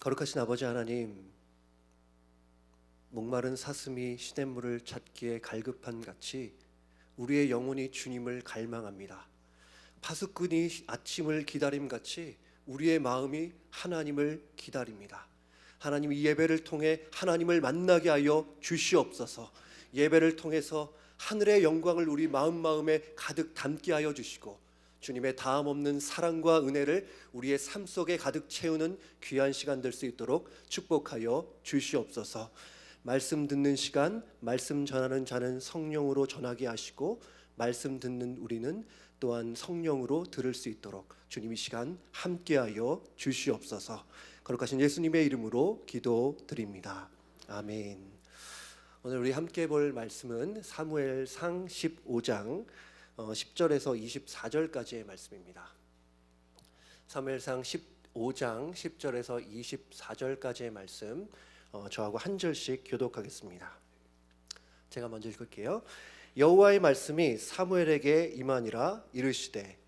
거룩하신 아버지 하나님, 목마른 사슴이 시냇물을 찾기에 갈급한 같이 우리의 영혼이 주님을 갈망합니다. 파수꾼이 아침을 기다림같이 우리의 마음이 하나님을 기다립니다. 하나님, 이 예배를 통해 하나님을 만나게 하여 주시옵소서. 예배를 통해서 하늘의 영광을 우리 마음에 가득 담게 하여 주시고, 주님의 다함 없는 사랑과 은혜를 우리의 삶 속에 가득 채우는 귀한 시간 될 수 있도록 축복하여 주시옵소서. 말씀 듣는 시간, 말씀 전하는 자는 성령으로 전하게 하시고, 말씀 듣는 우리는 또한 성령으로 들을 수 있도록 주님 이 시간 함께하여 주시옵소서. 거룩하신 예수님의 이름으로 기도드립니다. 아멘. 오늘 우리 함께 볼 말씀은 사무엘상 15장 10절에서 24절까지의 말씀입니다. 사무엘상 15장 10절에서 24절까지의 말씀, 저하고 한 절씩 교독하겠습니다. 제가 먼저 읽을게요. 여호와의 말씀이 사무엘에게 임하니라. 이르시되,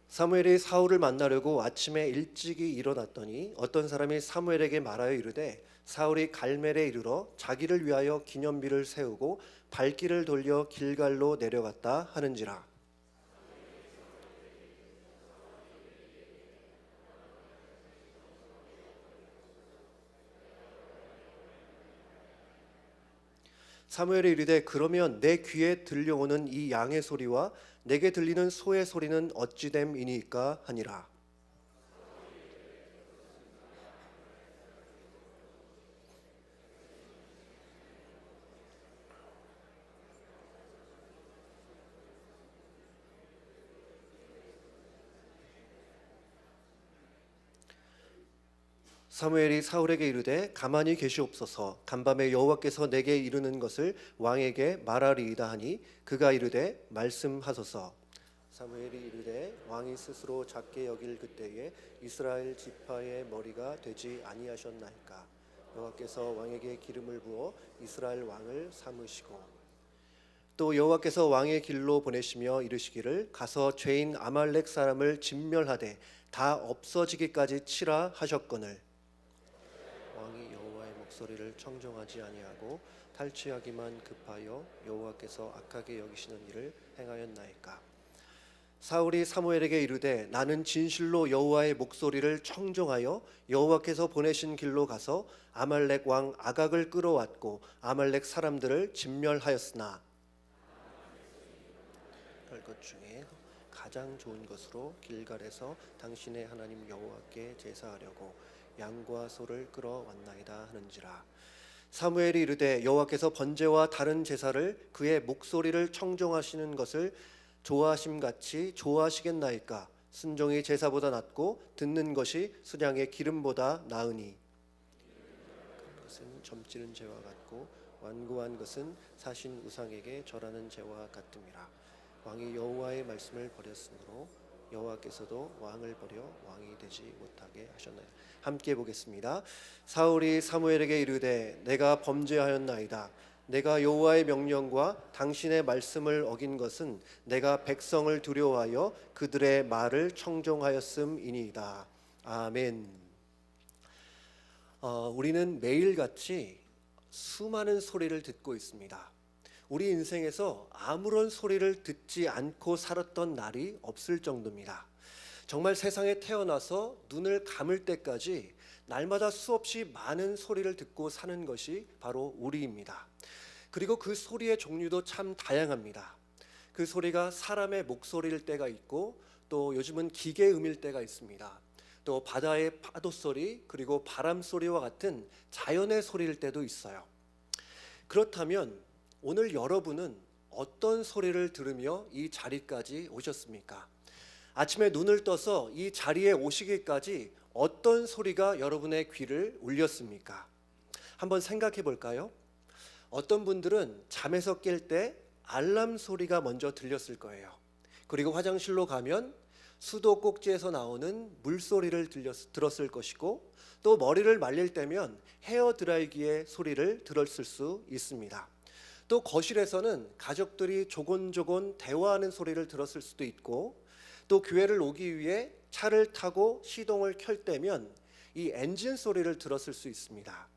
사무엘이 사울을 만나려고 아침에 일찍이 일어났더니 어떤 사람이 사무엘에게 말하여 이르되, 사울이 갈멜에 이르러 자기를 위하여 기념비를 세우고 발길을 돌려 길갈로 내려갔다 하는지라. 사무엘이 이르되, 그러면 내 귀에 들려오는 이 양의 소리와 내게 들리는 소의 소리는 어찌됨이니까 하니라. 사무엘이 사울에게 이르되, 가만히 계시옵소서. 간밤에 여호와께서 내게 이르는 것을 왕에게 말하리이다 하니, 그가 이르되, 말씀하소서. 사무엘이 이르되, 왕이 스스로 작게 여길 그때에 이스라엘 지파의 머리가 되지 아니하셨나이까. 여호와께서 왕에게 기름을 부어 이스라엘 왕을 삼으시고, 또 여호와께서 왕의 길로 보내시며 이르시기를, 가서 죄인 아말렉 사람을 진멸하되 다 없어지기까지 치라 하셨거늘, 왕이 여호와의 목소리를 청종하지 아니하고 탈취하기만 급하여 여호와께서 악하게 여기시는 일을 행하였나이까. 사울이 사무엘에게 이르되, 나는 진실로 여호와의 목소리를 청종하여 여호와께서 보내신 길로 가서 아말렉 왕 아각을 끌어왔고 아말렉 사람들을 진멸하였으나 것 중에 가장 좋은 것으로 길갈에서 당신의 하나님 여호와께 제사하려고 양과 소를 끌어왔나이다 하는지라. 사무엘이 이르되, 여호와께서 번제와 다른 제사를 그의 목소리를 청종하시는 것을 좋아하심같이 좋아하시겠나이까. 순종이 제사보다 낫고 듣는 것이 수량의 기름보다 나으니, 그것은 점찌는 죄와 같고 완고한 것은 사신 우상에게 절하는 죄와 같음이라. 왕이 여호와의 말씀을 버렸으므로 여호와께서도 왕을 버려 왕이 되지 못하게 하셨나이다. 함께 보겠습니다. 사울이 사무엘에게 이르되, 내가 범죄하였나이다. 내가 여호와의 명령과 당신의 말씀을 어긴 것은 내가 백성을 두려워하여 그들의 말을 청종하였음이니이다. 아멘. 우리는 매일같이 수많은 소리를 듣고 있습니다. 우리 인생에서 아무런 소리를 듣지 않고 살았던 날이 없을 정도입니다. 정말 세상에 태어나서 눈을 감을 때까지 날마다 수없이 많은 소리를 듣고 사는 것이 바로 우리입니다. 그리고 그 소리의 종류도 참 다양합니다. 그 소리가 사람의 목소리일 때가 있고, 또 요즘은 기계음일 때가 있습니다. 또 바다의 파도 소리, 그리고 바람 소리와 같은 자연의 소리일 때도 있어요. 그렇다면 오늘 여러분은 어떤 소리를 들으며 이 자리까지 오셨습니까? 아침에 눈을 떠서 이 자리에 오시기까지 어떤 소리가 여러분의 귀를 울렸습니까? 한번 생각해 볼까요? 어떤 분들은 잠에서 깰 때 알람 소리가 먼저 들렸을 거예요. 그리고 화장실로 가면 수도 꼭지에서 나오는 물소리를 들었을 것이고, 또 머리를 말릴 때면 헤어 드라이기의 소리를 들었을 수 있습니다. 또 거실에서는 가족들이 조곤조곤 대화하는 소리를 들었을 수도 있고, 또 교회를 오기 위해 차를 타고 시동을 켤 때면 이 엔진 소리를 들었을 수 있습니다.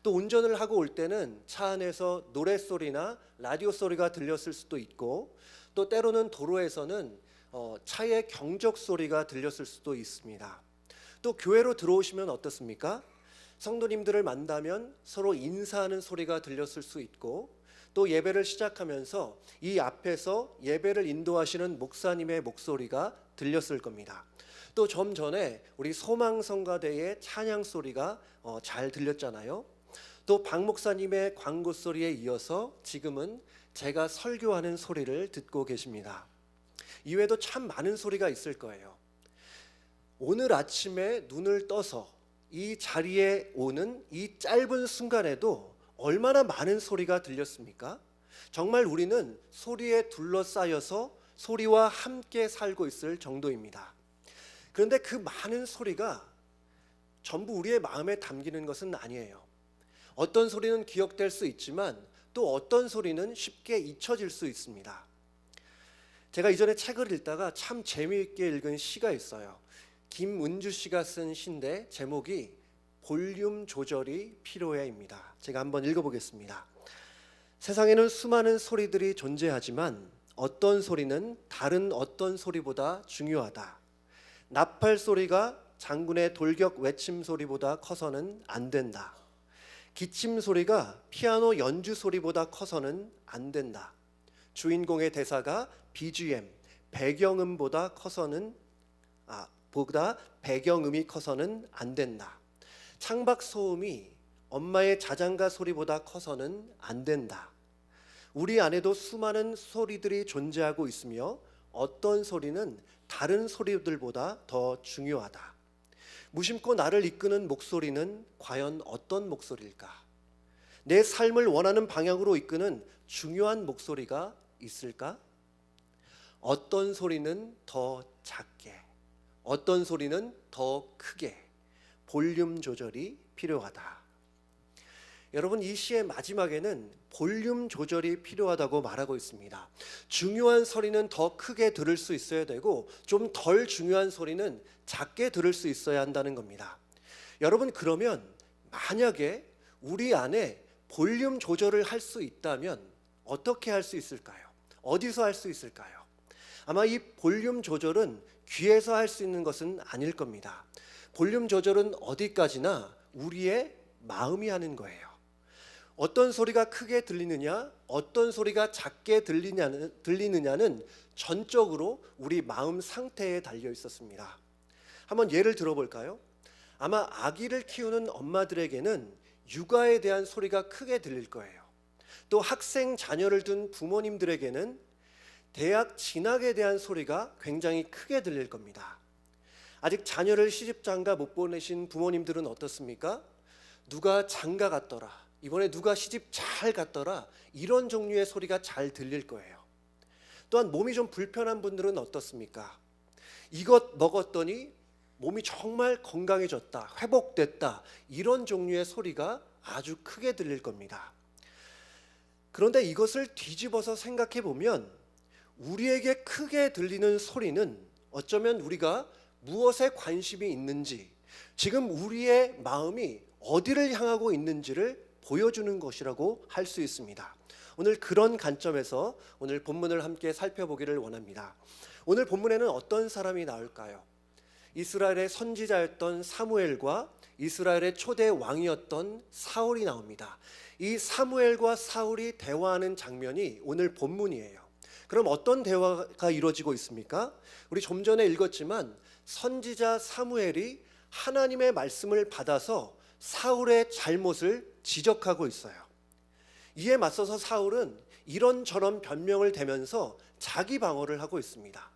또 운전을 하고 올 때는 차 안에서 노랫소리나 라디오 소리가 들렸을 수도 있고, 또 때로는 도로에서는 차의 경적 소리가 들렸을 수도 있습니다. 또 교회로 들어오시면 어떻습니까? 성도님들을 만나면 서로 인사하는 소리가 들렸을 수 있고, 또 예배를 시작하면서 이 앞에서 예배를 인도하시는 목사님의 목소리가 들렸을 겁니다. 또 좀 전에 우리 소망성가대의 찬양 소리가 잘 들렸잖아요. 또 박 목사님의 광고 소리에 이어서 지금은 제가 설교하는 소리를 듣고 계십니다. 이외에도 참 많은 소리가 있을 거예요. 오늘 아침에 눈을 떠서 이 자리에 오는 이 짧은 순간에도 얼마나 많은 소리가 들렸습니까? 정말 우리는 소리에 둘러싸여서 소리와 함께 살고 있을 정도입니다. 그런데 그 많은 소리가 전부 우리의 마음에 담기는 것은 아니에요. 어떤 소리는 기억될 수 있지만 또 어떤 소리는 쉽게 잊혀질 수 있습니다. 제가 이전에 책을 읽다가 참 재미있게 읽은 시가 있어요. 김은주 씨가 쓴 시인데 제목이 볼륨 조절이 필요해입니다. 제가 한번 읽어보겠습니다. 세상에는 수많은 소리들이 존재하지만 어떤 소리는 다른 어떤 소리보다 중요하다. 나팔 소리가 장군의 돌격 외침 소리보다 커서는 안 된다. 기침 소리가 피아노 연주 소리보다 커서는 안 된다. 주인공의 대사가 BGM, 배경음보다 배경음이 커서는 안 된다. 창밖 소음이 엄마의 자장가 소리보다 커서는 안 된다. 우리 안에도 수많은 소리들이 존재하고 있으며 어떤 소리는 다른 소리들보다 더 중요하다. 무심코 나를 이끄는 목소리는 과연 어떤 목소리일까? 내 삶을 원하는 방향으로 이끄는 중요한 목소리가 있을까? 어떤 소리는 더 작게, 어떤 소리는 더 크게 볼륨 조절이 필요하다. 여러분, 이 시의 마지막에는 볼륨 조절이 필요하다고 말하고 있습니다. 중요한 소리는 더 크게 들을 수 있어야 되고 좀 덜 중요한 소리는 작게 들을 수 있어야 한다는 겁니다. 여러분, 그러면 만약에 우리 안에 볼륨 조절을 할 수 있다면 어떻게 할 수 있을까요? 어디서 할 수 있을까요? 아마 이 볼륨 조절은 귀에서 할 수 있는 것은 아닐 겁니다. 볼륨 조절은 어디까지나 우리의 마음이 하는 거예요. 어떤 소리가 크게 들리느냐, 어떤 소리가 작게 들리느냐는 전적으로 우리 마음 상태에 달려 있었습니다. 한번 예를 들어볼까요? 아마 아기를 키우는 엄마들에게는 육아에 대한 소리가 크게 들릴 거예요. 또 학생 자녀를 둔 부모님들에게는 대학 진학에 대한 소리가 굉장히 크게 들릴 겁니다. 아직 자녀를 시집장가 못 보내신 부모님들은 어떻습니까? 누가 장가 갔더라, 이번에 누가 시집 잘 갔더라, 이런 종류의 소리가 잘 들릴 거예요. 또한 몸이 좀 불편한 분들은 어떻습니까? 이것 먹었더니 몸이 정말 건강해졌다, 회복됐다, 이런 종류의 소리가 아주 크게 들릴 겁니다. 그런데 이것을 뒤집어서 생각해 보면 우리에게 크게 들리는 소리는 어쩌면 우리가 무엇에 관심이 있는지, 지금 우리의 마음이 어디를 향하고 있는지를 보여주는 것이라고 할 수 있습니다. 오늘 그런 관점에서 오늘 본문을 함께 살펴보기를 원합니다. 오늘 본문에는 어떤 사람이 나올까요? 이스라엘의 선지자였던 사무엘과 이스라엘의 초대 왕이었던 사울이 나옵니다. 이 사무엘과 사울이 대화하는 장면이 오늘 본문이에요. 그럼 어떤 대화가 이루어지고 있습니까? 우리 좀 전에 읽었지만 선지자 사무엘이 하나님의 말씀을 받아서 사울의 잘못을 지적하고 있어요. 이에 맞서서 사울은 이런저런 변명을 대면서 자기 방어를 하고 있습니다.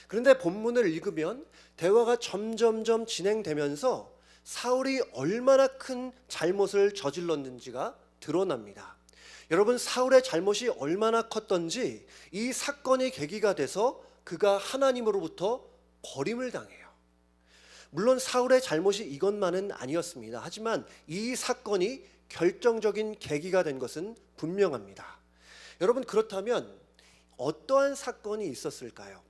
그런데 본문을 읽으면 대화가 점점점 진행되면서 사울이 얼마나 큰 잘못을 저질렀는지가 드러납니다. 여러분, 사울의 잘못이 얼마나 컸던지 이 사건이 계기가 돼서 그가 하나님으로부터 버림을 당해요. 물론 사울의 잘못이 이것만은 아니었습니다. 하지만 이 사건이 결정적인 계기가 된 것은 분명합니다. 여러분, 그렇다면 어떠한 사건이 있었을까요?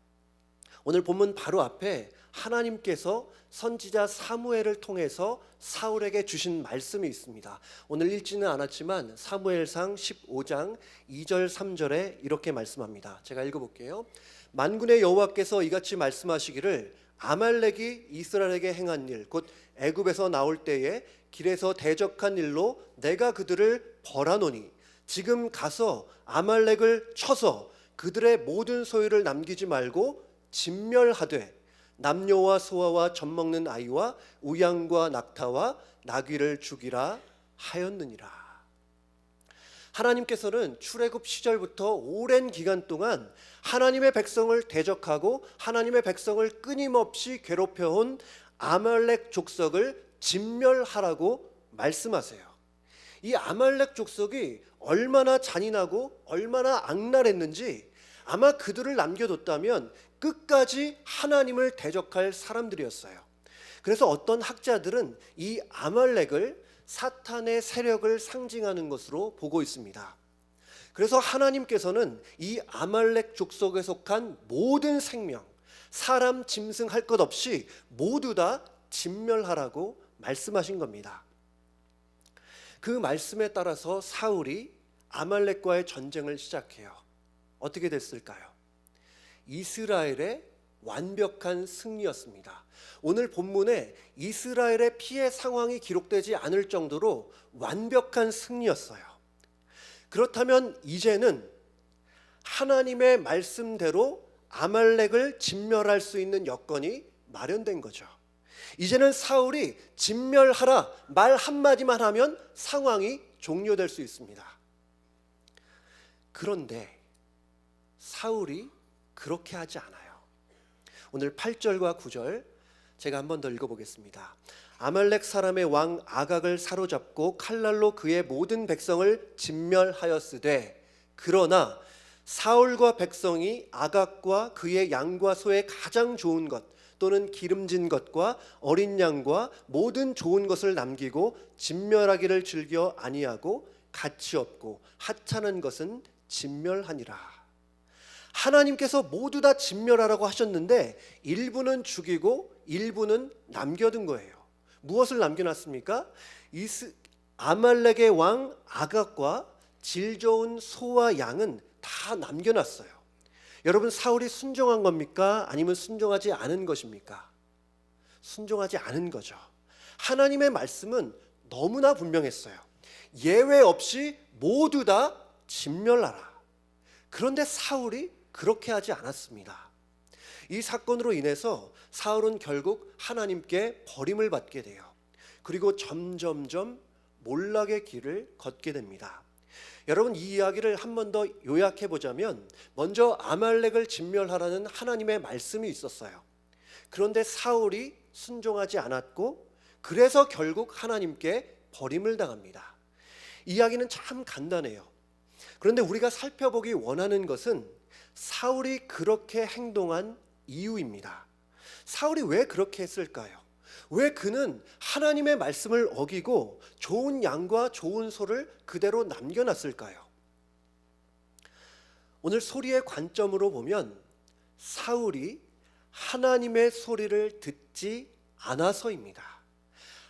오늘 본문 바로 앞에 하나님께서 선지자 사무엘을 통해서 사울에게 주신 말씀이 있습니다. 오늘 읽지는 않았지만 사무엘상 15장 2절 3절에 이렇게 말씀합니다. 제가 읽어볼게요. 만군의 여호와께서 이같이 말씀하시기를 아말렉이 이스라엘에게 행한 일, 곧 애굽에서 나올 때에 길에서 대적한 일로 내가 그들을 벌하노니 지금 가서 아말렉을 쳐서 그들의 모든 소유를 남기지 말고 진멸하되 남녀와 소아와 젖먹는 아이와 우양과 낙타와 나귀를 죽이라 하였느니라. 하나님께서는 출애굽 시절부터 오랜 기간 동안 하나님의 백성을 대적하고 하나님의 백성을 끊임없이 괴롭혀온 아말렉 족속을 진멸하라고 말씀하세요. 이 아말렉 족속이 얼마나 잔인하고 얼마나 악랄했는지 아마 그들을 남겨뒀다면 끝까지 하나님을 대적할 사람들이었어요. 그래서 어떤 학자들은 이 아말렉을 사탄의 세력을 상징하는 것으로 보고 있습니다. 그래서 하나님께서는 이 아말렉 족속에 속한 모든 생명, 사람, 짐승 할 것 없이 모두 다 진멸하라고 말씀하신 겁니다. 그 말씀에 따라서 사울이 아말렉과의 전쟁을 시작해요. 어떻게 됐을까요? 이스라엘의 완벽한 승리였습니다. 오늘 본문에 이스라엘의 피해 상황이 기록되지 않을 정도로 완벽한 승리였어요. 그렇다면 이제는 하나님의 말씀대로 아말렉을 진멸할 수 있는 여건이 마련된 거죠. 이제는 사울이 진멸하라 말 한마디만 하면 상황이 종료될 수 있습니다. 그런데 사울이 그렇게 하지 않아요. 오늘 8절과 9절 제가 한 번 더 읽어보겠습니다. 아말렉 사람의 왕 아각을 사로잡고 칼날로 그의 모든 백성을 진멸하였으되 그러나 사울과 백성이 아각과 그의 양과 소의 가장 좋은 것 또는 기름진 것과 어린 양과 모든 좋은 것을 남기고 진멸하기를 즐겨 아니하고 가치 없고 하찮은 것은 진멸하니라. 하나님께서 모두 다 진멸하라고 하셨는데 일부는 죽이고 일부는 남겨둔 거예요. 무엇을 남겨놨습니까? 아말렉의 왕 아각과 질 좋은 소와 양은 다 남겨놨어요. 여러분, 사울이 순종한 겁니까? 아니면 순종하지 않은 것입니까? 순종하지 않은 거죠. 하나님의 말씀은 너무나 분명했어요. 예외 없이 모두 다 진멸하라. 그런데 사울이 그렇게 하지 않았습니다. 이 사건으로 인해서 사울은 결국 하나님께 버림을 받게 돼요. 그리고 점점점 몰락의 길을 걷게 됩니다. 여러분, 이 이야기를 한 번 더 요약해 보자면 먼저 아말렉을 진멸하라는 하나님의 말씀이 있었어요. 그런데 사울이 순종하지 않았고 그래서 결국 하나님께 버림을 당합니다. 이야기는 참 간단해요. 그런데 우리가 살펴보기 원하는 것은 사울이 그렇게 행동한 이유입니다. 사울이 왜 그렇게 했을까요? 왜 그는 하나님의 말씀을 어기고 좋은 양과 좋은 소를 그대로 남겨놨을까요? 오늘 소리의 관점으로 보면 사울이 하나님의 소리를 듣지 않아서입니다.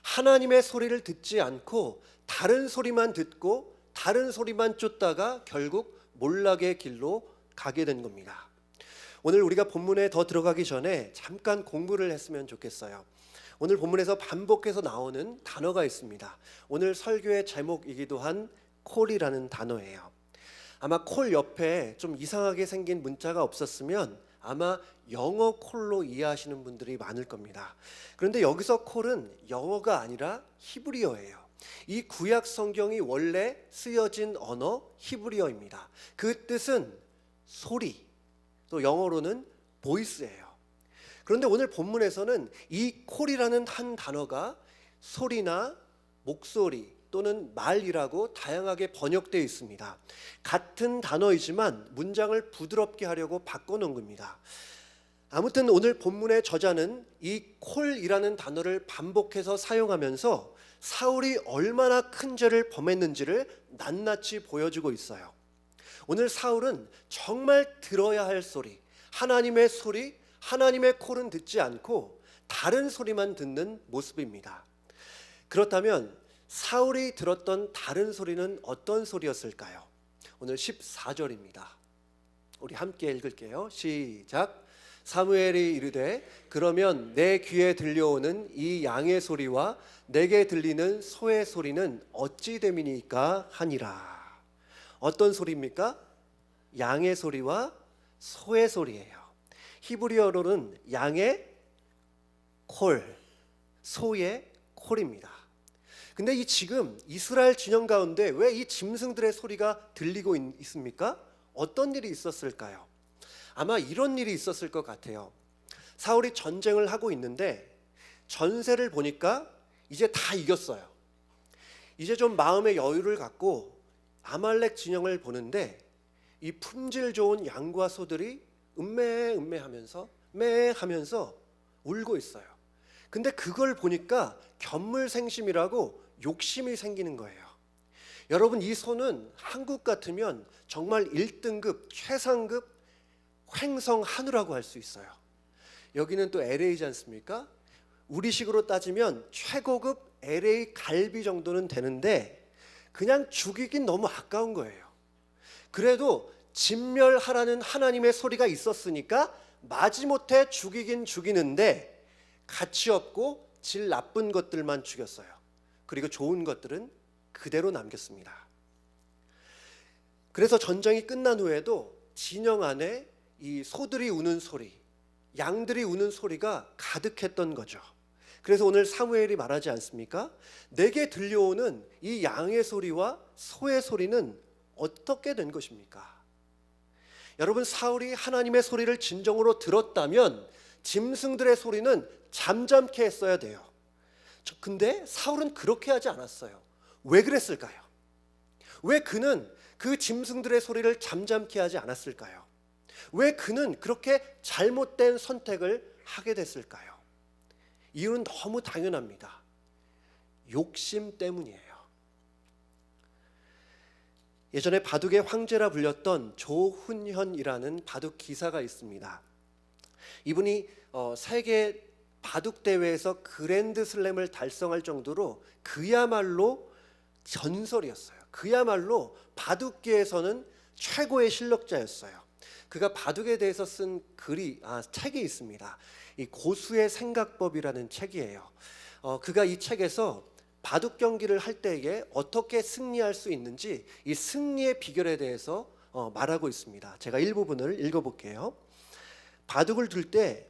하나님의 소리를 듣지 않고 다른 소리만 듣고 다른 소리만 쫓다가 결국 몰락의 길로 가게 된 겁니다. 오늘 우리가 본문에 더 들어가기 전에 잠깐 공부를 했으면 좋겠어요. 오늘 본문에서 반복해서 나오는 단어가 있습니다. 오늘 설교의 제목이기도 한 콜이라는 단어예요. 아마 콜 옆에 좀 이상하게 생긴 문자가 없었으면 아마 영어 콜로 이해하시는 분들이 많을 겁니다. 그런데 여기서 콜은 영어가 아니라 히브리어예요. 이 구약 성경이 원래 쓰여진 언어 히브리어입니다. 그 뜻은 소리, 또 영어로는 보이스예요. 그런데 오늘 본문에서는 이 콜이라는 한 단어가 소리나 목소리 또는 말이라고 다양하게 번역되어 있습니다. 같은 단어이지만 문장을 부드럽게 하려고 바꿔놓은 겁니다. 아무튼 오늘 본문의 저자는 이 콜이라는 단어를 반복해서 사용하면서 사울이 얼마나 큰 죄를 범했는지를 낱낱이 보여주고 있어요. 오늘 사울은 정말 들어야 할 소리, 하나님의 소리, 하나님의 콜은 듣지 않고 다른 소리만 듣는 모습입니다. 그렇다면 사울이 들었던 다른 소리는 어떤 소리였을까요? 오늘 14절입니다. 우리 함께 읽을게요. 시작. 사무엘이 이르되 그러면 내 귀에 들려오는 이 양의 소리와 내게 들리는 소의 소리는 어찌 됨이니까 하니라. 어떤 소리입니까? 양의 소리와 소의 소리예요. 히브리어로는 양의 콜, 소의 콜입니다. 근데 이 지금 이스라엘 진영 가운데 왜 이 짐승들의 소리가 들리고 있습니까? 어떤 일이 있었을까요? 아마 이런 일이 있었을 것 같아요. 사울이 전쟁을 하고 있는데 전세를 보니까 이제 다 이겼어요. 이제 좀 마음의 여유를 갖고 아말렉 진영을 보는데 이 품질 좋은 양과 소들이 음매하면서 매하면서 울고 있어요. 근데 그걸 보니까 견물생심이라고 욕심이 생기는 거예요. 여러분, 이 소는 한국 같으면 정말 1등급 최상급 횡성 한우라고 할 수 있어요. 여기는 또 LA지 않습니까? 우리식으로 따지면 최고급 LA 갈비 정도는 되는데 그냥 죽이긴 너무 아까운 거예요. 그래도 진멸하라는 하나님의 소리가 있었으니까 마지못해 죽이긴 죽이는데 가치 없고 질 나쁜 것들만 죽였어요. 그리고 좋은 것들은 그대로 남겼습니다. 그래서 전쟁이 끝난 후에도 진영 안에 이 소들이 우는 소리, 양들이 우는 소리가 가득했던 거죠. 그래서 오늘 사무엘이 말하지 않습니까? 내게 들려오는 이 양의 소리와 소의 소리는 어떻게 된 것입니까? 여러분, 사울이 하나님의 소리를 진정으로 들었다면 짐승들의 소리는 잠잠케 했어야 돼요. 근데 사울은 그렇게 하지 않았어요. 왜 그랬을까요? 왜 그는 그 짐승들의 소리를 잠잠케 하지 않았을까요? 왜 그는 그렇게 잘못된 선택을 하게 됐을까요? 이유는 너무 당연합니다. 욕심 때문이에요. 예전에 바둑의 황제라 불렸던 조훈현이라는 바둑 기사가 있습니다. 이분이 세계 바둑 대회에서 그랜드 슬램을 달성할 정도로 그야말로 전설이었어요. 그야말로 바둑계에서는 최고의 실력자였어요. 그가 바둑에 대해서 쓴 책이 있습니다. 이 고수의 생각법이라는 책이에요. 그가 이 책에서 바둑 경기를 할 때에 어떻게 승리할 수 있는지 이 승리의 비결에 대해서 말하고 있습니다. 제가 일부분을 읽어볼게요. 바둑을 둘 때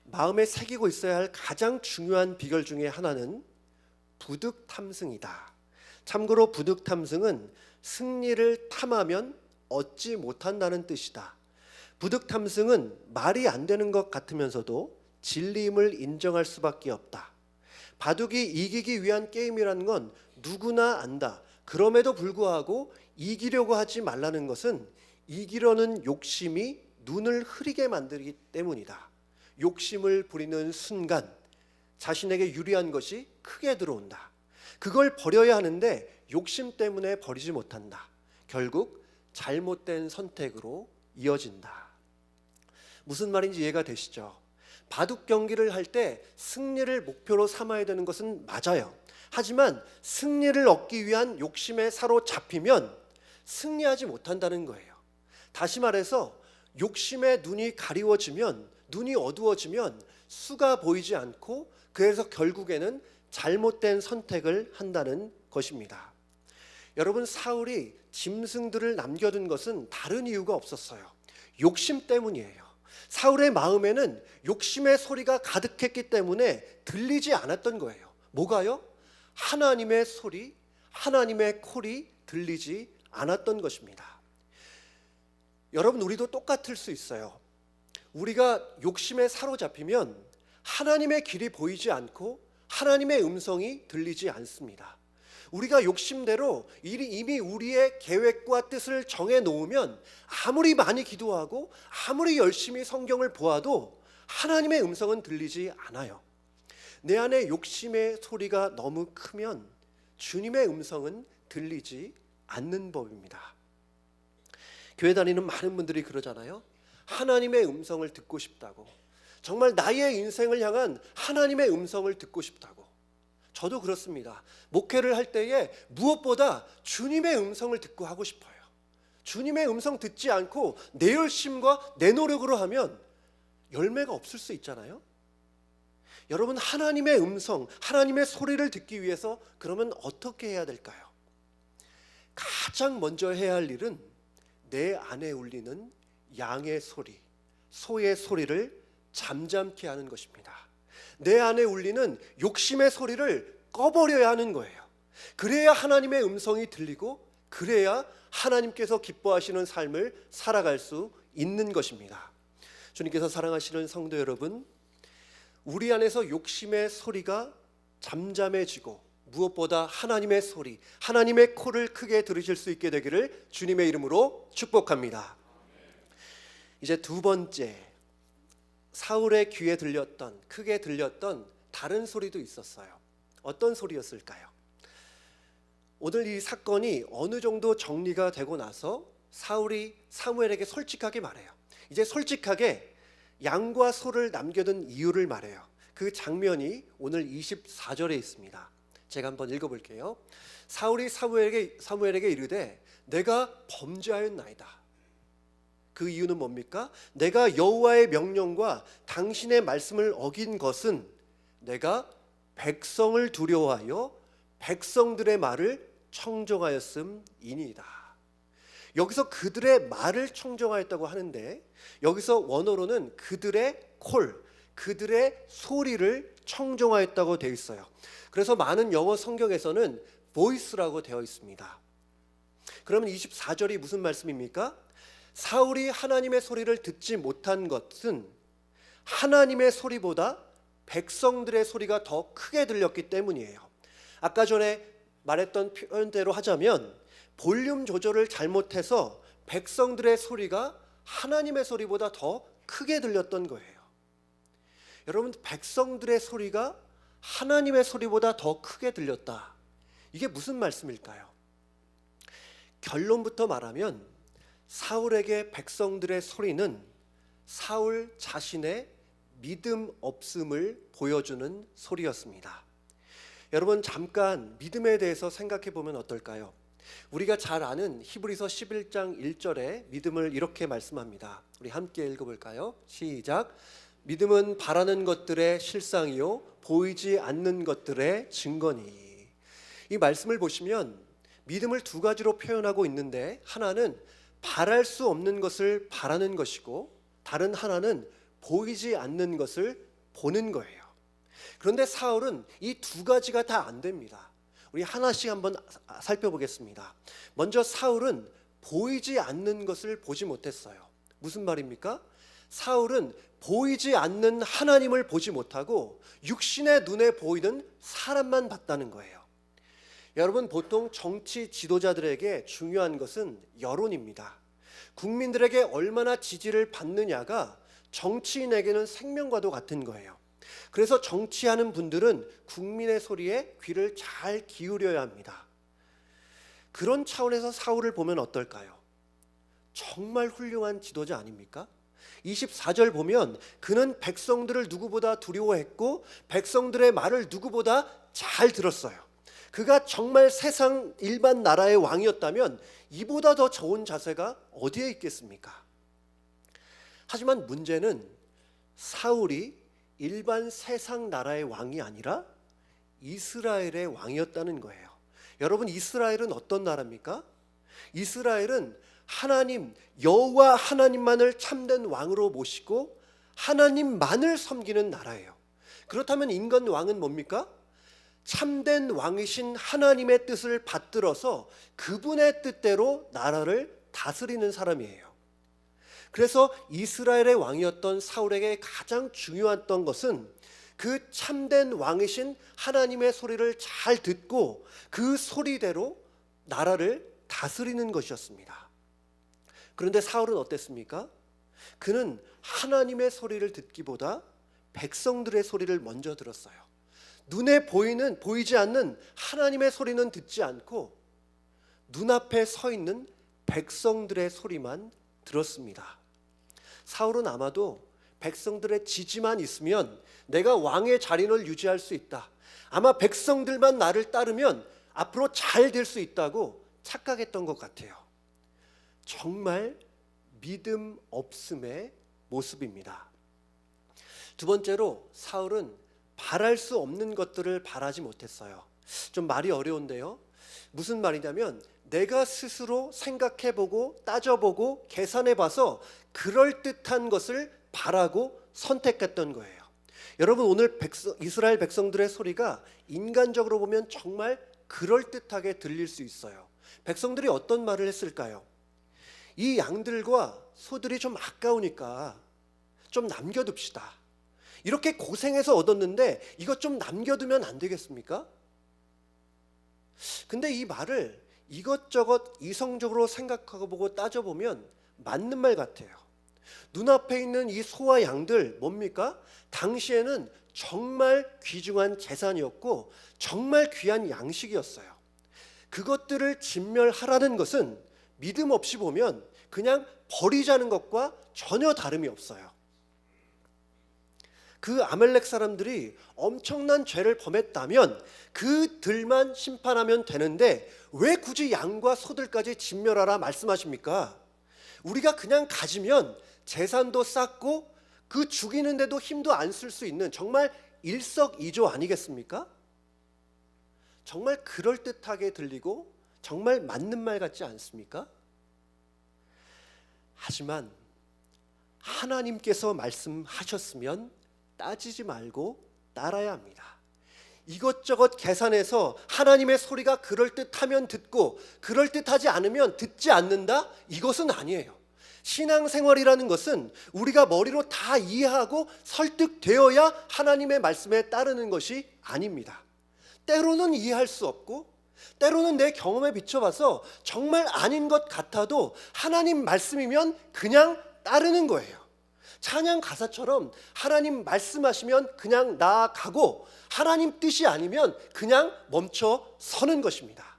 마음에 새기고 있어야 할 가장 중요한 비결 중에 하나는 부득 탐승이다. 참고로 부득 탐승은 승리를 탐하면 얻지 못한다는 뜻이다. 부득 탐승은 말이 안 되는 것 같으면서도 진리임을 인정할 수밖에 없다. 바둑이 이기기 위한 게임이라는 건 누구나 안다. 그럼에도 불구하고 이기려고 하지 말라는 것은 이기려는 욕심이 눈을 흐리게 만들기 때문이다. 욕심을 부리는 순간 자신에게 유리한 것이 크게 들어온다. 그걸 버려야 하는데 욕심 때문에 버리지 못한다. 결국 잘못된 선택으로 이어진다. 무슨 말인지 이해가 되시죠? 바둑 경기를 할 때 승리를 목표로 삼아야 되는 것은 맞아요. 하지만 승리를 얻기 위한 욕심에 사로잡히면 승리하지 못한다는 거예요. 다시 말해서 욕심에 눈이 가리워지면, 눈이 어두워지면 수가 보이지 않고 그래서 결국에는 잘못된 선택을 한다는 것입니다. 여러분, 사울이 짐승들을 남겨둔 것은 다른 이유가 없었어요. 욕심 때문이에요. 사울의 마음에는 욕심의 소리가 가득했기 때문에 들리지 않았던 거예요. 뭐가요? 하나님의 소리, 하나님의 콜이 들리지 않았던 것입니다. 여러분, 우리도 똑같을 수 있어요. 우리가 욕심에 사로잡히면 하나님의 길이 보이지 않고 하나님의 음성이 들리지 않습니다. 우리가 욕심대로 이미 우리의 계획과 뜻을 정해 놓으면 아무리 많이 기도하고 아무리 열심히 성경을 보아도 하나님의 음성은 들리지 않아요. 내 안에 욕심의 소리가 너무 크면 주님의 음성은 들리지 않는 법입니다. 교회 다니는 많은 분들이 그러잖아요. 하나님의 음성을 듣고 싶다고, 정말 나의 인생을 향한 하나님의 음성을 듣고 싶다고. 저도 그렇습니다. 목회를 할 때에 무엇보다 주님의 음성을 듣고 하고 싶어요. 주님의 음성 듣지 않고 내 열심과 내 노력으로 하면 열매가 없을 수 있잖아요. 여러분, 하나님의 음성, 하나님의 소리를 듣기 위해서 그러면 어떻게 해야 될까요? 가장 먼저 해야 할 일은 내 안에 울리는 양의 소리, 소의 소리를 잠잠케 하는 것입니다. 내 안에 울리는 욕심의 소리를 꺼버려야 하는 거예요. 그래야 하나님의 음성이 들리고, 그래야 하나님께서 기뻐하시는 삶을 살아갈 수 있는 것입니다. 주님께서 사랑하시는 성도 여러분, 우리 안에서 욕심의 소리가 잠잠해지고 무엇보다 하나님의 소리, 하나님의 코를 크게 들으실 수 있게 되기를 주님의 이름으로 축복합니다. 이제 두 번째, 사울의 귀에 들렸던, 크게 들렸던 다른 소리도 있었어요. 어떤 소리였을까요? 오늘 이 사건이 어느 정도 정리가 되고 나서 사울이 사무엘에게 솔직하게 말해요. 이제 솔직하게 양과 소를 남겨둔 이유를 말해요. 그 장면이 오늘 24절에 있습니다. 제가 한번 읽어볼게요. 사울이 사무엘에게 이르되 내가 범죄하였나이다. 그 이유는 뭡니까? 내가 여호와의 명령과 당신의 말씀을 어긴 것은 내가 백성을 두려워하여 백성들의 말을 청종하였음이니이다. 여기서 그들의 말을 청종하였다고 하는데, 여기서 원어로는 그들의 콜, 그들의 소리를 청종하였다고 되어 있어요. 그래서 많은 영어 성경에서는 voice라고 되어 있습니다. 그러면 24절이 무슨 말씀입니까? 사울이 하나님의 소리를 듣지 못한 것은 하나님의 소리보다 백성들의 소리가 더 크게 들렸기 때문이에요. 아까 전에 말했던 표현대로 하자면 볼륨 조절을 잘못해서 백성들의 소리가 하나님의 소리보다 더 크게 들렸던 거예요. 여러분, 백성들의 소리가 하나님의 소리보다 더 크게 들렸다. 이게 무슨 말씀일까요? 결론부터 말하면 사울에게 백성들의 소리는 사울 자신의 믿음 없음을 보여주는 소리였습니다. 여러분, 잠깐 믿음에 대해서 생각해 보면 어떨까요? 우리가 잘 아는 히브리서 11장 1절에 믿음을 이렇게 말씀합니다. 우리 함께 읽어볼까요? 시작. 믿음은 바라는 것들의 실상이요 보이지 않는 것들의 증거니. 이 말씀을 보시면 믿음을 두 가지로 표현하고 있는데, 하나는 바랄 수 없는 것을 바라는 것이고, 다른 하나는 보이지 않는 것을 보는 거예요. 그런데 사울은 이 두 가지가 다 안 됩니다. 우리 하나씩 한번 살펴보겠습니다. 먼저 사울은 보이지 않는 것을 보지 못했어요. 무슨 말입니까? 사울은 보이지 않는 하나님을 보지 못하고 육신의 눈에 보이는 사람만 봤다는 거예요. 여러분, 보통 정치 지도자들에게 중요한 것은 여론입니다. 국민들에게 얼마나 지지를 받느냐가 정치인에게는 생명과도 같은 거예요. 그래서 정치하는 분들은 국민의 소리에 귀를 잘 기울여야 합니다. 그런 차원에서 사울을 보면 어떨까요? 정말 훌륭한 지도자 아닙니까? 24절 보면 그는 백성들을 누구보다 두려워했고 백성들의 말을 누구보다 잘 들었어요. 그가 정말 세상 일반 나라의 왕이었다면 이보다 더 좋은 자세가 어디에 있겠습니까? 하지만 문제는 사울이 일반 세상 나라의 왕이 아니라 이스라엘의 왕이었다는 거예요. 여러분, 이스라엘은 어떤 나라입니까? 이스라엘은 하나님, 여호와 하나님만을 참된 왕으로 모시고 하나님만을 섬기는 나라예요. 그렇다면 인간 왕은 뭡니까? 참된 왕이신 하나님의 뜻을 받들어서 그분의 뜻대로 나라를 다스리는 사람이에요. 그래서 이스라엘의 왕이었던 사울에게 가장 중요했던 것은 그 참된 왕이신 하나님의 소리를 잘 듣고 그 소리대로 나라를 다스리는 것이었습니다. 그런데 사울은 어땠습니까? 그는 하나님의 소리를 듣기보다 백성들의 소리를 먼저 들었어요. 눈에 보이지 않는 하나님의 소리는 듣지 않고 눈앞에 서 있는 백성들의 소리만 들었습니다. 사울은 아마도 백성들의 지지만 있으면 내가 왕의 자리를 유지할 수 있다. 아마 백성들만 나를 따르면 앞으로 잘 될 수 있다고 착각했던 것 같아요. 정말 믿음 없음의 모습입니다. 두 번째로 사울은 바랄 수 없는 것들을 바라지 못했어요. 좀 말이 어려운데요. 무슨 말이냐면 내가 스스로 생각해보고 따져보고 계산해봐서 그럴듯한 것을 바라고 선택했던 거예요. 여러분, 오늘 이스라엘 백성들의 소리가 인간적으로 보면 정말 그럴듯하게 들릴 수 있어요. 백성들이 어떤 말을 했을까요? 이 양들과 소들이 좀 아까우니까 좀 남겨둡시다. 이렇게 고생해서 얻었는데 이것 좀 남겨두면 안 되겠습니까? 근데 이 말을 이것저것 이성적으로 생각하고 보고 따져보면 맞는 말 같아요. 눈앞에 있는 이 소와 양들 뭡니까? 당시에는 정말 귀중한 재산이었고 정말 귀한 양식이었어요. 그것들을 진멸하라는 것은 믿음 없이 보면 그냥 버리자는 것과 전혀 다름이 없어요. 그 아말렉 사람들이 엄청난 죄를 범했다면 그들만 심판하면 되는데 왜 굳이 양과 소들까지 진멸하라 말씀하십니까? 우리가 그냥 가지면 재산도 쌓고 그 죽이는데도 힘도 안 쓸 수 있는 정말 일석이조 아니겠습니까? 정말 그럴듯하게 들리고 정말 맞는 말 같지 않습니까? 하지만 하나님께서 말씀하셨으면 따지지 말고 따라야 합니다. 이것저것 계산해서 하나님의 소리가 그럴듯하면 듣고 그럴듯하지 않으면 듣지 않는다? 이것은 아니에요. 신앙생활이라는 것은 우리가 머리로 다 이해하고 설득되어야 하나님의 말씀에 따르는 것이 아닙니다. 때로는 이해할 수 없고 때로는 내 경험에 비춰봐서 정말 아닌 것 같아도 하나님 말씀이면 그냥 따르는 거예요. 찬양 가사처럼 하나님 말씀하시면 그냥 나아가고 하나님 뜻이 아니면 그냥 멈춰 서는 것입니다.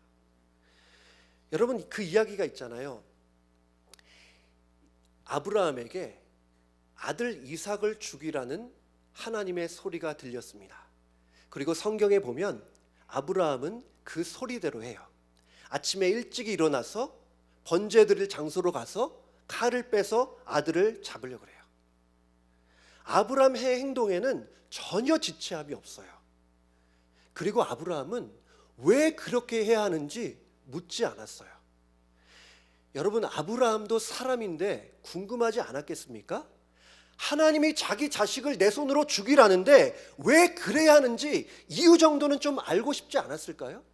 여러분, 그 이야기가 있잖아요. 아브라함에게 아들 이삭을 죽이라는 하나님의 소리가 들렸습니다. 그리고 성경에 보면 아브라함은 그 소리대로 해요. 아침에 일찍 일어나서 번제 드릴 장소로 가서 칼을 빼서 아들을 잡으려고 그래요. 아브라함의 행동에는 전혀 지체함이 없어요. 그리고 아브라함은 왜 그렇게 해야 하는지 묻지 않았어요. 여러분, 아브라함도 사람인데 궁금하지 않았겠습니까? 하나님이 자기 자식을 내 손으로 죽이라는데 왜 그래야 하는지 이유 정도는 좀 알고 싶지 않았을까요?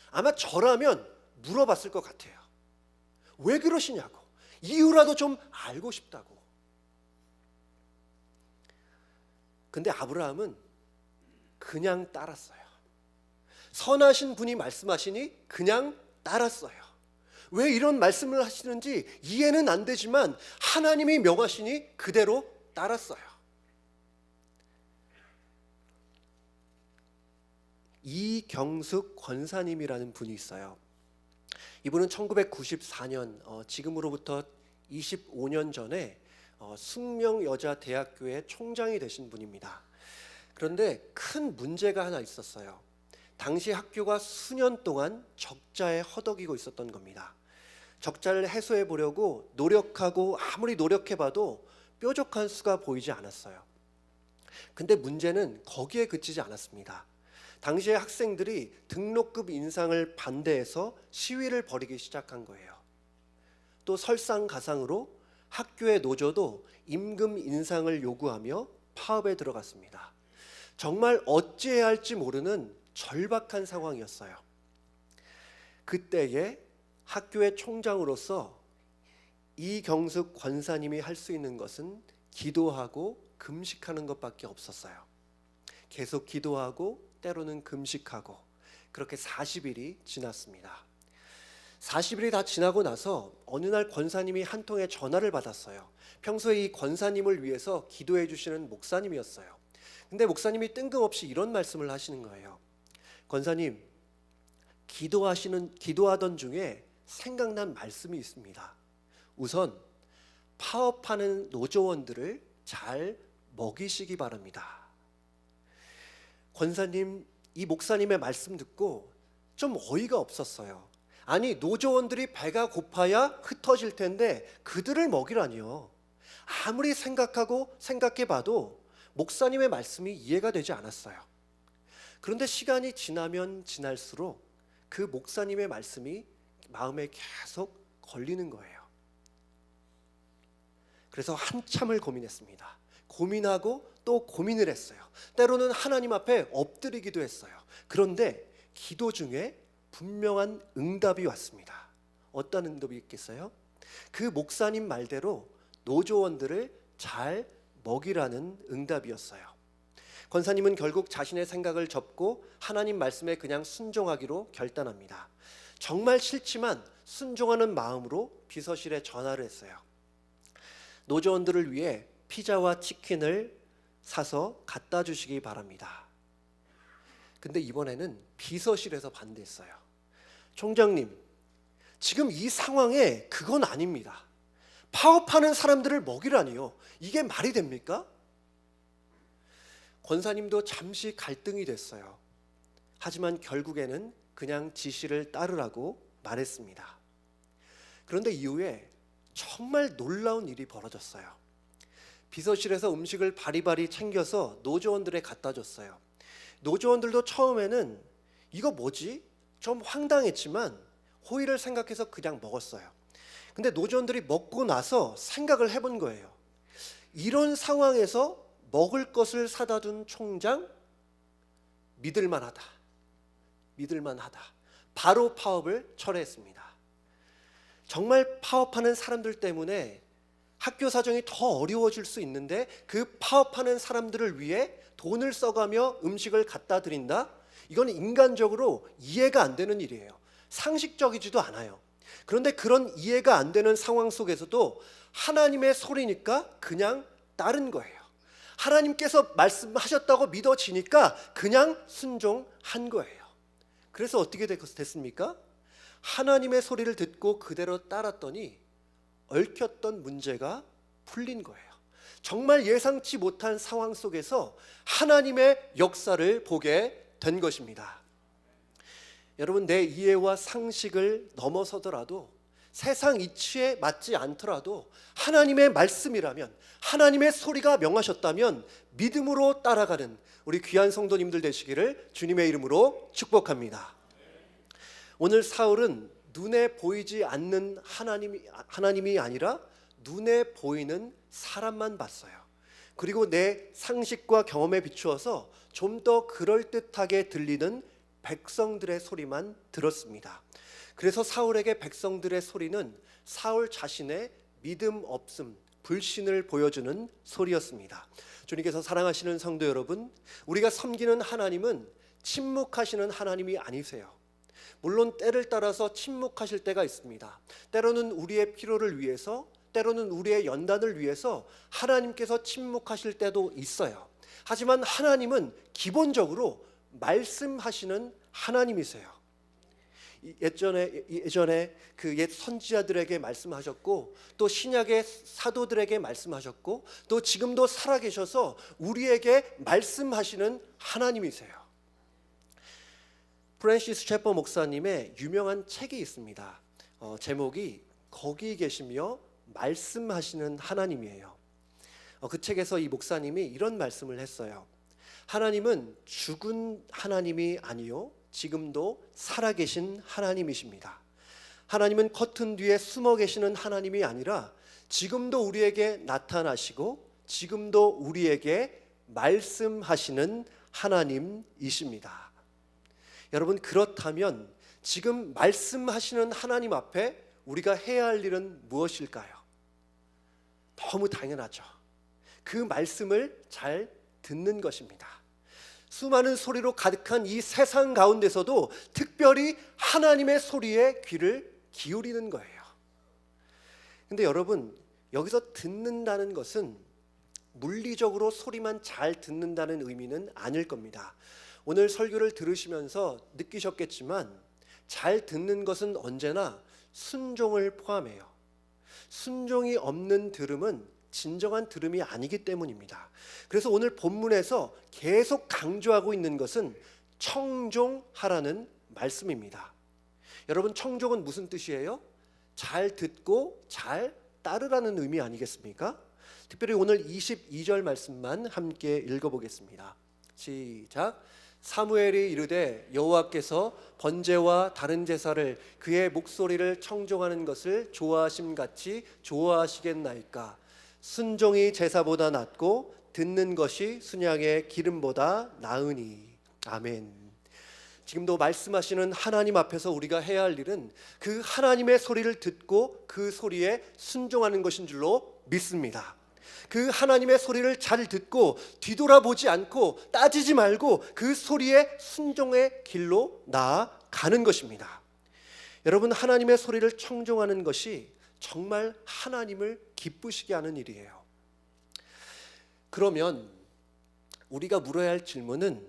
아마 저라면 물어봤을 것 같아요. 왜 그러시냐고, 이유라도 좀 알고 싶다고. 근데 아브라함은 그냥 따랐어요. 선하신 분이 말씀하시니 그냥 따랐어요. 왜 이런 말씀을 하시는지 이해는 안 되지만 하나님이 명하시니 그대로 따랐어요. 이경숙 권사님이라는 분이 있어요. 이분은 1994년 지금으로부터 25년 전에 숙명여자대학교의 총장이 되신 분입니다. 그런데 큰 문제가 하나 있었어요. 당시 학교가 수년 동안 적자에 허덕이고 있었던 겁니다. 적자를 해소해 보려고 노력하고 아무리 노력해봐도 뾰족한 수가 보이지 않았어요. 근데 문제는 거기에 그치지 않았습니다. 당시에 학생들이 등록금 인상을 반대해서 시위를 벌이기 시작한 거예요. 또 설상가상으로 학교의 노조도 임금 인상을 요구하며 파업에 들어갔습니다. 정말 어찌해야 할지 모르는 절박한 상황이었어요. 그때에 학교의 총장으로서 이경숙 권사님이 할 수 있는 것은 기도하고 금식하는 것밖에 없었어요. 계속 기도하고 때로는 금식하고 그렇게 40일이 지났습니다. 40일이 다 지나고 나서 어느 날 권사님이 한 통의 전화를 받았어요. 평소에 이 권사님을 위해서 기도해 주시는 목사님이었어요. 근데 목사님이 뜬금없이 이런 말씀을 하시는 거예요. 권사님, 기도하던 중에 생각난 말씀이 있습니다. 우선 파업하는 노조원들을 잘 먹이시기 바랍니다. 권사님, 이 목사님의 말씀 듣고 좀 어이가 없었어요. 아니, 노조원들이 배가 고파야 흩어질 텐데 그들을 먹이라니요. 아무리 생각해봐도 목사님의 말씀이 이해가 되지 않았어요. 그런데 시간이 지나면 지날수록 그 목사님의 말씀이 마음에 계속 걸리는 거예요. 그래서 한참을 고민했습니다. 고민하고 또 고민을 했어요. 때로는 하나님 앞에 엎드리기도 했어요. 그런데 기도 중에 분명한 응답이 왔습니다. 어떤 응답이 있겠어요? 그 목사님 말대로 노조원들을 잘 먹이라는 응답이었어요. 권사님은 결국 자신의 생각을 접고 하나님 말씀에 그냥 순종하기로 결단합니다. 정말 싫지만 순종하는 마음으로 비서실에 전화를 했어요. 노조원들을 위해 피자와 치킨을 사서 갖다 주시기 바랍니다. 근데 이번에는 비서실에서 반대했어요. 총장님, 지금 이 상황에 그건 아닙니다. 파업하는 사람들을 먹이라니요. 이게 말이 됩니까? 권사님도 잠시 갈등이 됐어요. 하지만 결국에는 그냥 지시를 따르라고 말했습니다. 그런데 이후에 정말 놀라운 일이 벌어졌어요. 비서실에서 음식을 바리바리 챙겨서 노조원들에 갖다 줬어요. 노조원들도 처음에는 이거 뭐지? 좀 황당했지만 호의를 생각해서 그냥 먹었어요. 근데 노조원들이 먹고 나서 생각을 해본 거예요. 이런 상황에서 먹을 것을 사다 준 총장, 믿을만하다. 바로 파업을 철회했습니다. 정말 파업하는 사람들 때문에 학교 사정이 더 어려워질 수 있는데 그 파업하는 사람들을 위해 돈을 써가며 음식을 갖다 드린다? 이건 인간적으로 이해가 안 되는 일이에요. 상식적이지도 않아요. 그런데 그런 이해가 안 되는 상황 속에서도 하나님의 소리니까 그냥 따른 거예요. 하나님께서 말씀하셨다고 믿어지니까 그냥 순종한 거예요. 그래서 어떻게 됐습니까? 하나님의 소리를 듣고 그대로 따랐더니 얽혔던 문제가 풀린 거예요. 정말 예상치 못한 상황 속에서 하나님의 역사를 보게 된 것입니다. 여러분, 내 이해와 상식을 넘어서더라도 세상 이치에 맞지 않더라도 하나님의 말씀이라면, 하나님의 소리가 명하셨다면 믿음으로 따라가는 우리 귀한 성도님들 되시기를 주님의 이름으로 축복합니다. 오늘 사울은 눈에 보이지 않는 하나님이 아니라 눈에 보이는 사람만 봤어요. 그리고 내 상식과 경험에 비추어서 좀 더 그럴듯하게 들리는 백성들의 소리만 들었습니다. 그래서 사울에게 백성들의 소리는 사울 자신의 믿음 없음, 불신을 보여주는 소리였습니다. 주님께서 사랑하시는 성도 여러분, 우리가 섬기는 하나님은 침묵하시는 하나님이 아니세요. 물론 때를 따라서 침묵하실 때가 있습니다. 때로는 우리의 필요를 위해서, 때로는 우리의 연단을 위해서 하나님께서 침묵하실 때도 있어요. 하지만 하나님은 기본적으로 말씀하시는 하나님이세요. 예전에 그 옛 선지자들에게 말씀하셨고, 또 신약의 사도들에게 말씀하셨고, 또 지금도 살아계셔서 우리에게 말씀하시는 하나님이세요. 프랜시스 셰퍼 목사님의 유명한 책이 있습니다. 제목이 거기 계시며 말씀하시는 하나님이에요. 그 책에서 이 목사님이 이런 말씀을 했어요. 하나님은 죽은 하나님이 아니요 지금도 살아계신 하나님이십니다. 하나님은 커튼 뒤에 숨어 계시는 하나님이 아니라 지금도 우리에게 나타나시고 지금도 우리에게 말씀하시는 하나님이십니다. 여러분, 그렇다면 지금 말씀하시는 하나님 앞에 우리가 해야 할 일은 무엇일까요? 너무 당연하죠. 그 말씀을 잘 듣는 것입니다. 수많은 소리로 가득한 이 세상 가운데서도 특별히 하나님의 소리에 귀를 기울이는 거예요. 근데 여러분, 여기서 듣는다는 것은 물리적으로 소리만 잘 듣는다는 의미는 아닐 겁니다. 오늘 설교를 들으시면서 느끼셨겠지만 잘 듣는 것은 언제나 순종을 포함해요. 순종이 없는 들음은 진정한 들음이 아니기 때문입니다. 그래서 오늘 본문에서 계속 강조하고 있는 것은 청종하라는 말씀입니다. 여러분, 청종은 무슨 뜻이에요? 잘 듣고 잘 따르라는 의미 아니겠습니까? 특별히 오늘 22절 말씀만 함께 읽어보겠습니다. 시작. 사무엘이 이르되 여호와께서 번제와 다른 제사를 그의 목소리를 청종하는 것을 좋아하심같이 좋아하시겠나이까. 순종이 제사보다 낫고 듣는 것이 순양의 기름보다 나으니. 아멘. 지금도 말씀하시는 하나님 앞에서 우리가 해야 할 일은 그 하나님의 소리를 듣고 그 소리에 순종하는 것인 줄로 믿습니다. 그 하나님의 소리를 잘 듣고 뒤돌아보지 않고 따지지 말고 그 소리에 순종의 길로 나아가는 것입니다. 여러분, 하나님의 소리를 청종하는 것이 정말 하나님을 기쁘시게 하는 일이에요. 그러면 우리가 물어야 할 질문은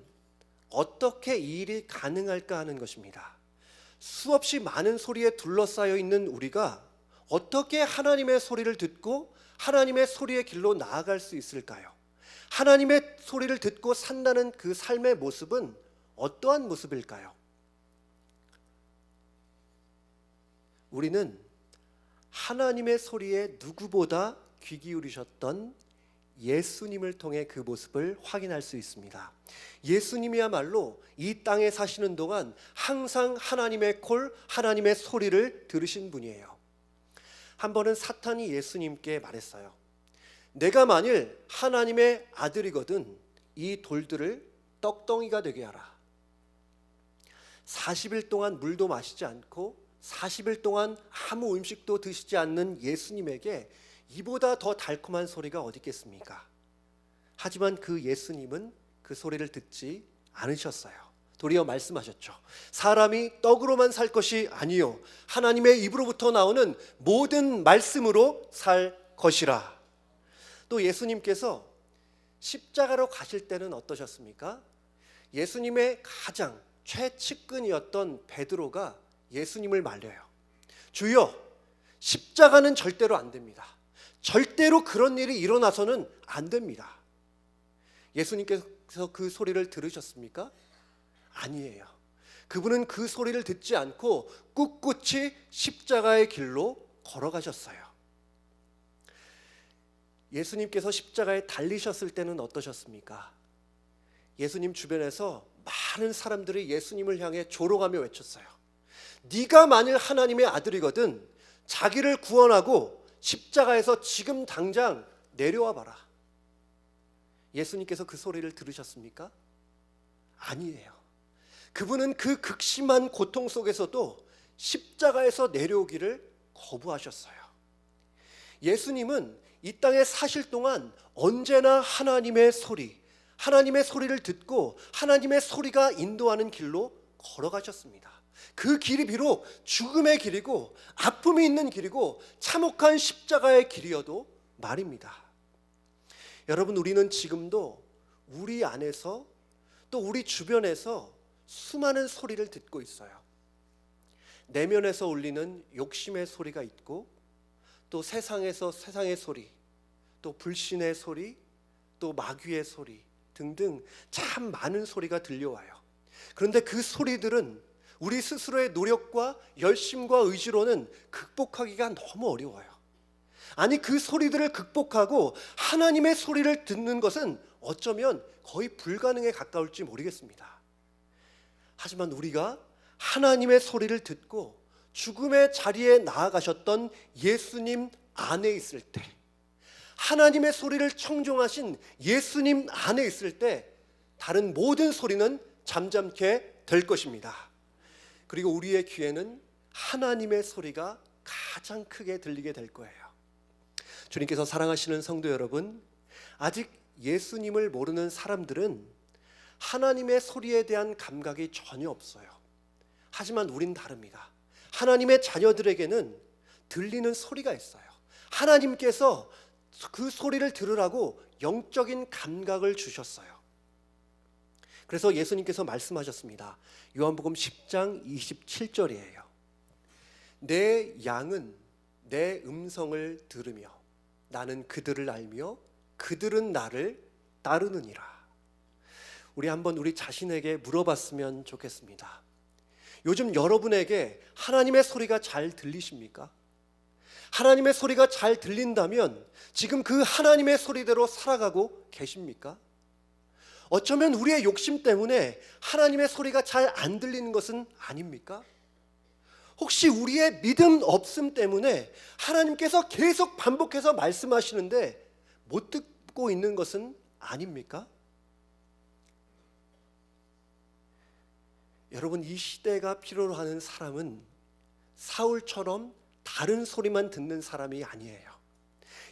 어떻게 이 일이 가능할까 하는 것입니다. 수없이 많은 소리에 둘러싸여 있는 우리가 어떻게 하나님의 소리를 듣고 하나님의 소리의 길로 나아갈 수 있을까요? 하나님의 소리를 듣고 산다는 그 삶의 모습은 어떠한 모습일까요? 우리는 하나님의 소리에 누구보다 귀 기울이셨던 예수님을 통해 그 모습을 확인할 수 있습니다. 예수님이야말로 이 땅에 사시는 동안 항상 하나님의 콜, 하나님의 소리를 들으신 분이에요. 한 번은 사탄이 예수님께 말했어요. 내가 만일 하나님의 아들이거든 이 돌들을 떡덩이가 되게 하라. 40일 동안 물도 마시지 않고 40일 동안 아무 음식도 드시지 않는 예수님에게 이보다 더 달콤한 소리가 어디 있겠습니까? 하지만 그 예수님은 그 소리를 듣지 않으셨어요. 도리어 말씀하셨죠. 사람이 떡으로만 살 것이 아니요 하나님의 입으로부터 나오는 모든 말씀으로 살 것이라. 또 예수님께서 십자가로 가실 때는 어떠셨습니까? 예수님의 가장 최측근이었던 베드로가 예수님을 말려요. 주여, 십자가는 절대로 안 됩니다. 절대로 그런 일이 일어나서는 안 됩니다. 예수님께서 그 소리를 들으셨습니까? 아니에요. 그분은 그 소리를 듣지 않고 꿋꿋이 십자가의 길로 걸어가셨어요. 예수님께서 십자가에 달리셨을 때는 어떠셨습니까? 예수님 주변에서 많은 사람들이 예수님을 향해 조롱하며 외쳤어요. 네가 만일 하나님의 아들이거든 자기를 구원하고 십자가에서 지금 당장 내려와 봐라. 예수님께서 그 소리를 들으셨습니까? 아니에요. 그분은 그 극심한 고통 속에서도 십자가에서 내려오기를 거부하셨어요. 예수님은 이 땅에 사실 동안 언제나 하나님의 소리, 하나님의 소리를 듣고 하나님의 소리가 인도하는 길로 걸어가셨습니다. 그 길이 비록 죽음의 길이고 아픔이 있는 길이고 참혹한 십자가의 길이어도 말입니다. 여러분, 우리는 지금도 우리 안에서 또 우리 주변에서 수많은 소리를 듣고 있어요. 내면에서 울리는 욕심의 소리가 있고 또 세상에서 세상의 소리, 또 불신의 소리, 또 마귀의 소리 등등 참 많은 소리가 들려와요. 그런데 그 소리들은 우리 스스로의 노력과 열심과 의지로는 극복하기가 너무 어려워요. 아니, 그 소리들을 극복하고 하나님의 소리를 듣는 것은 어쩌면 거의 불가능에 가까울지 모르겠습니다. 하지만 우리가 하나님의 소리를 듣고 죽음의 자리에 나아가셨던 예수님 안에 있을 때, 하나님의 소리를 청종하신 예수님 안에 있을 때 다른 모든 소리는 잠잠케 될 것입니다. 그리고 우리의 귀에는 하나님의 소리가 가장 크게 들리게 될 거예요. 주님께서 사랑하시는 성도 여러분, 아직 예수님을 모르는 사람들은 하나님의 소리에 대한 감각이 전혀 없어요. 하지만 우린 다릅니다. 하나님의 자녀들에게는 들리는 소리가 있어요. 하나님께서 그 소리를 들으라고 영적인 감각을 주셨어요. 그래서 예수님께서 말씀하셨습니다. 요한복음 10장 27절이에요. 내 양은 내 음성을 들으며 나는 그들을 알며 그들은 나를 따르느니라. 우리 한번 우리 자신에게 물어봤으면 좋겠습니다. 요즘 여러분에게 하나님의 소리가 잘 들리십니까? 하나님의 소리가 잘 들린다면 지금 그 하나님의 소리대로 살아가고 계십니까? 어쩌면 우리의 욕심 때문에 하나님의 소리가 잘 안 들리는 것은 아닙니까? 혹시 우리의 믿음 없음 때문에 하나님께서 계속 반복해서 말씀하시는데 못 듣고 있는 것은 아닙니까? 여러분, 이 시대가 필요로 하는 사람은 사울처럼 다른 소리만 듣는 사람이 아니에요.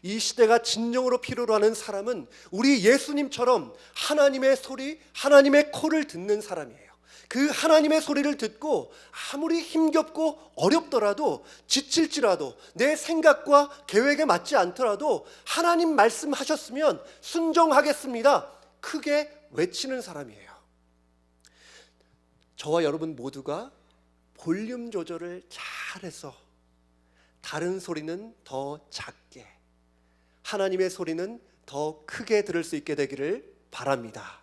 이 시대가 진정으로 필요로 하는 사람은 우리 예수님처럼 하나님의 소리, 하나님의 코를 듣는 사람이에요. 그 하나님의 소리를 듣고 아무리 힘겹고 어렵더라도, 지칠지라도, 내 생각과 계획에 맞지 않더라도 하나님 말씀하셨으면 순종하겠습니다, 크게 외치는 사람이에요. 저와 여러분 모두가 볼륨 조절을 잘해서 다른 소리는 더 작게, 하나님의 소리는 더 크게 들을 수 있게 되기를 바랍니다.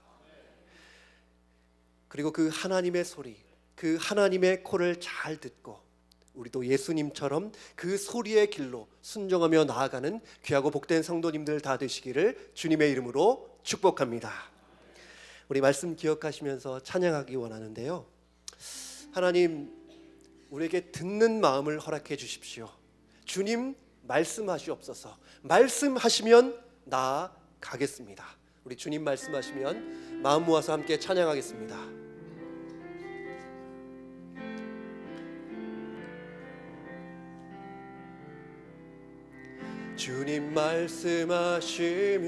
그리고 그 하나님의 소리, 그 하나님의 코를 잘 듣고 우리도 예수님처럼 그 소리의 길로 순종하며 나아가는 귀하고 복된 성도님들 다 되시기를 주님의 이름으로 축복합니다. 우리 말씀 기억하시면서 찬양하기 원하는데요. 하나님, 우리에게 듣는 마음을 허락해 주십시오. 주님, 말씀하시옵소서. 말씀하시면 나아가겠습니다. 우리 주님 말씀하시면 마음 모아서 함께 찬양하겠습니다. 주님 말씀하시면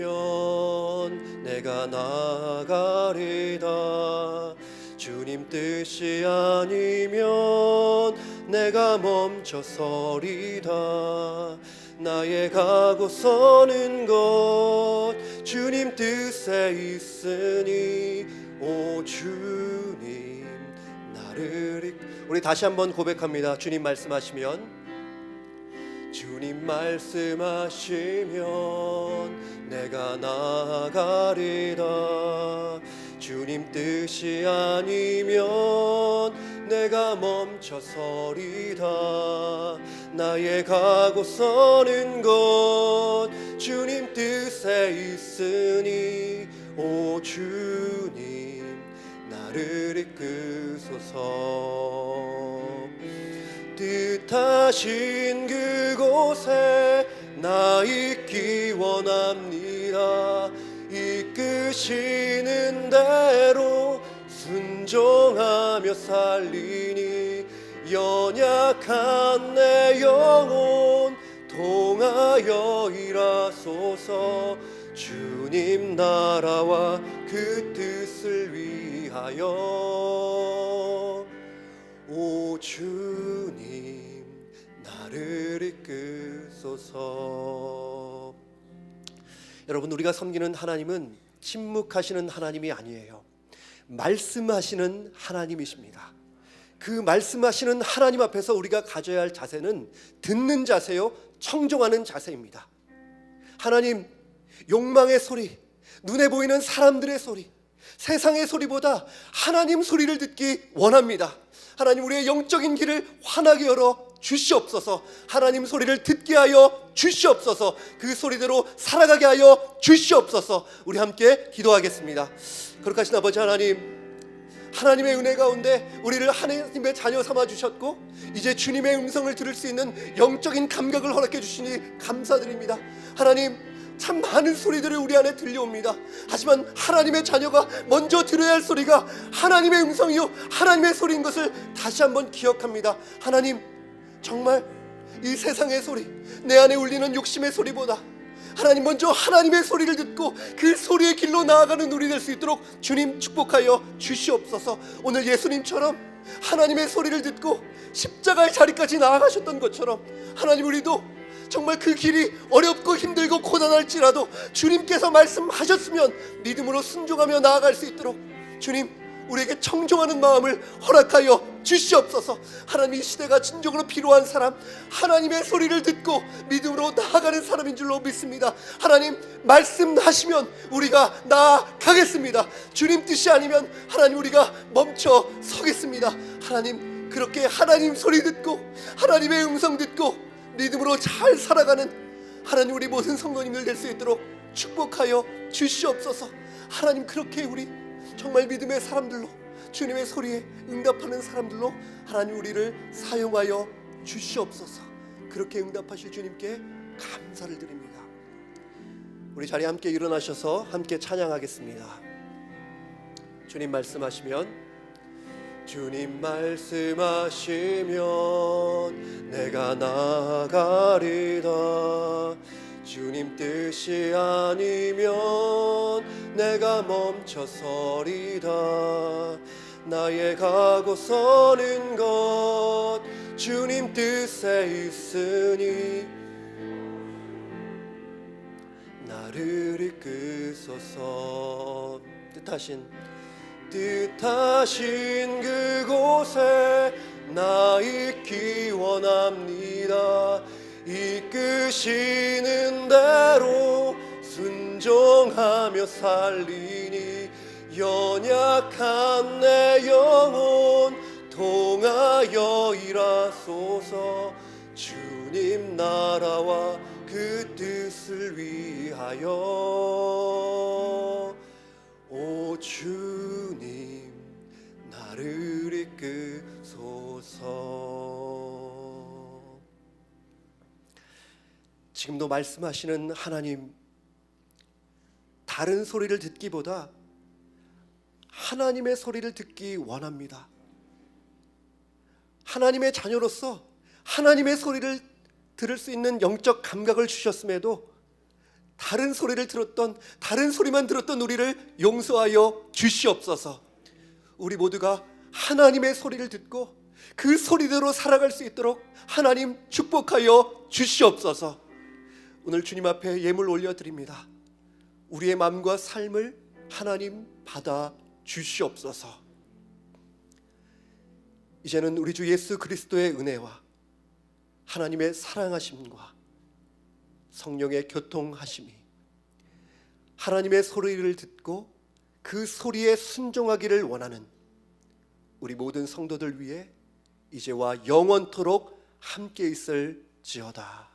내가 나아가리다. 주님 뜻이 아니면 내가 멈춰서리다. 나의 가고 서는 것 주님 뜻에 있으니 오 주님 나를 우리 다시 한번 고백합니다. 주님 말씀하시면, 주님 말씀하시면 내가 나아가리다. 주님 뜻이 아니면 내가 멈춰서리다. 나의 가고 서는 것 주님 뜻에 있으니 오 주님 나를 이끄소서. 뜻하신 그곳에 나 있기 원합니다. 이끄시는 대로 순종하며 살리니 연약한 내 영혼 통하여 일하소서. 주님 나라와 그 뜻을 위하여 오 주님 나를 이끄소서. 여러분, 우리가 섬기는 하나님은 침묵하시는 하나님이 아니에요. 말씀하시는 하나님이십니다. 그 말씀하시는 하나님 앞에서 우리가 가져야 할 자세는 듣는 자세요, 청종하는 자세입니다. 하나님, 욕망의 소리, 눈에 보이는 사람들의 소리, 세상의 소리보다 하나님 소리를 듣기 원합니다. 하나님, 우리의 영적인 길을 환하게 열어 주시옵소서. 하나님 소리를 듣게 하여 주시옵소서. 그 소리대로 살아가게 하여 주시옵소서. 우리 함께 기도하겠습니다. 거룩하신 아버지 하나님, 하나님의 은혜 가운데 우리를 하나님의 자녀 삼아 주셨고 이제 주님의 음성을 들을 수 있는 영적인 감각을 허락해 주시니 감사드립니다. 하나님, 참 많은 소리들이 우리 안에 들려옵니다. 하지만 하나님의 자녀가 먼저 들어야 할 소리가 하나님의 음성이요 하나님의 소리인 것을 다시 한번 기억합니다. 하나님, 정말 이 세상의 소리, 내 안에 울리는 욕심의 소리보다 하나님, 먼저 하나님의 소리를 듣고 그 소리의 길로 나아가는 우리 될 수 있도록 주님 축복하여 주시옵소서. 오늘 예수님처럼 하나님의 소리를 듣고 십자가의 자리까지 나아가셨던 것처럼 하나님, 우리도 정말 그 길이 어렵고 힘들고 고단할지라도 주님께서 말씀하셨으면 믿음으로 순종하며 나아갈 수 있도록 주님, 우리에게 청종하는 마음을 허락하여 주시옵소서. 하나님, 이 시대가 진정으로 필요한 사람, 하나님의 소리를 듣고 믿음으로 나아가는 사람인 줄로 믿습니다. 하나님, 말씀하시면 우리가 나아가겠습니다. 주님 뜻이 아니면 하나님, 우리가 멈춰 서겠습니다. 하나님, 그렇게 하나님 소리 듣고 하나님의 음성 듣고 믿음으로 잘 살아가는 하나님, 우리 모든 성도님들 될 수 있도록 축복하여 주시옵소서. 하나님, 그렇게 우리 정말 믿음의 사람들로, 주님의 소리에 응답하는 사람들로 하나님, 우리를 사용하여 주시옵소서. 그렇게 응답하실 주님께 감사를 드립니다. 우리 자리에 함께 일어나셔서 함께 찬양하겠습니다. 주님 말씀하시면, 주님 말씀하시면 내가 나아가리다. 주님 뜻이 아니면 내가 멈춰서리다. 나의 가고 서는 것 주님 뜻에 있으니 나를 이끄소서. 뜻하신 그곳에 나 있기 원합니다. 이끄시는 대로 순종하며 살리니 연약한 내 영혼 통하여 일하소서. 주님 나라와 그 뜻을 위하여 오 주님 나를 이끄소서. 지금도 말씀하시는 하나님, 다른 소리를 듣기보다 하나님의 소리를 듣기 원합니다. 하나님의 자녀로서 하나님의 소리를 들을 수 있는 영적 감각을 주셨음에도 다른 소리를 들었던, 다른 소리만 들었던 우리를 용서하여 주시옵소서. 우리 모두가 하나님의 소리를 듣고 그 소리대로 살아갈 수 있도록 하나님 축복하여 주시옵소서. 오늘 주님 앞에 예물 올려드립니다. 우리의 마음과 삶을 하나님 받아 주시옵소서. 이제는 우리 주 예수 그리스도의 은혜와 하나님의 사랑하심과 성령의 교통하심이, 하나님의 소리를 듣고 그 소리에 순종하기를 원하는 우리 모든 성도들 위해 이제와 영원토록 함께 있을지어다.